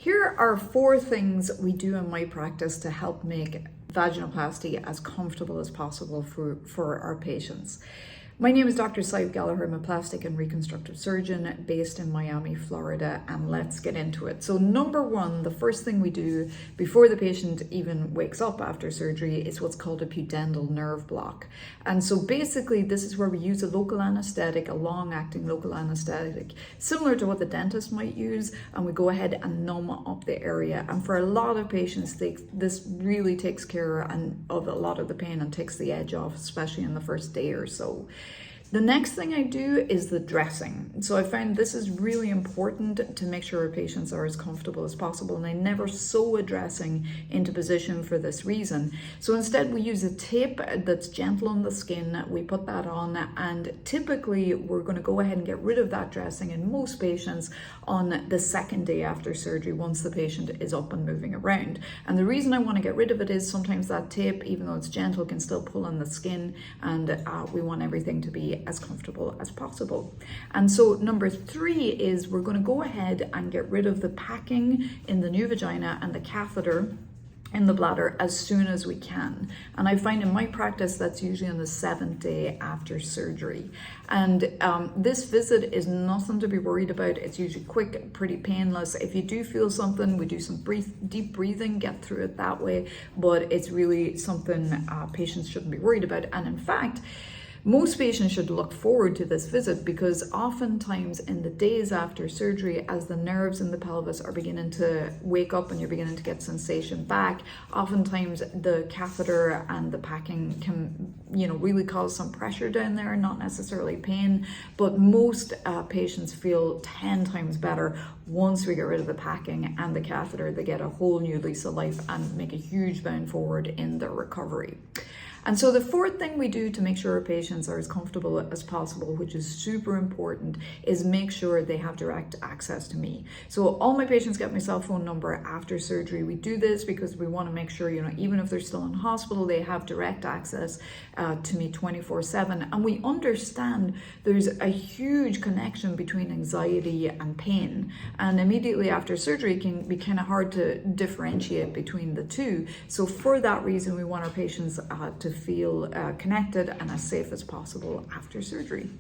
Here are 4 things we do in my practice to help make vaginoplasty as comfortable as possible for our patients. My name is Dr. Saib Gallagher. I'm a plastic and reconstructive surgeon based in Miami, Florida, and let's get into it. So number 1, the first thing we do before the patient even wakes up after surgery is what's called a pudental nerve block. And so basically this is where we use a local anesthetic, a long-acting local anesthetic, similar to what the dentist might use, and we go ahead and numb up the area. And for a lot of patients, this really takes care of a lot of the pain and takes the edge off, especially in the first day or so. The next thing I do is the dressing. So I find this is really important to make sure our patients are as comfortable as possible, and I never sew a dressing into position for this reason. So instead we use a tape that's gentle on the skin, we put that on, and typically we're going to go ahead and get rid of that dressing in most patients on the second day after surgery, once the patient is up and moving around. And the reason I want to get rid of it is sometimes that tape, even though it's gentle, can still pull on the skin, and we want everything to be as comfortable as possible. And so number 3 is we're going to go ahead and get rid of the packing in the new vagina and the catheter in the bladder as soon as we can. And I find in my practice that's usually on the 7th day after surgery. And this visit is nothing to be worried about. It's usually quick, pretty painless. If you do feel something, we do some deep breathing, get through it that way, but it's really something patients shouldn't be worried about. And in fact, most patients should look forward to this visit, because oftentimes in the days after surgery, as the nerves in the pelvis are beginning to wake up and you're beginning to get sensation back, oftentimes the catheter and the packing can, really cause some pressure down there, not necessarily pain, but most patients feel 10 times better once we get rid of the packing and the catheter. They get a whole new lease of life and make a huge bound forward in their recovery. And so the 4th thing we do to make sure our patients are as comfortable as possible, which is super important, is make sure they have direct access to me. So all my patients get my cell phone number after surgery. We do this because we want to make sure, even if they're still in hospital, they have direct access to me 24/7. And we understand there's a huge connection between anxiety and pain. And immediately after surgery, it can be kind of hard to differentiate between the two. So for that reason, we want our patients to feel connected and as safe as possible after surgery.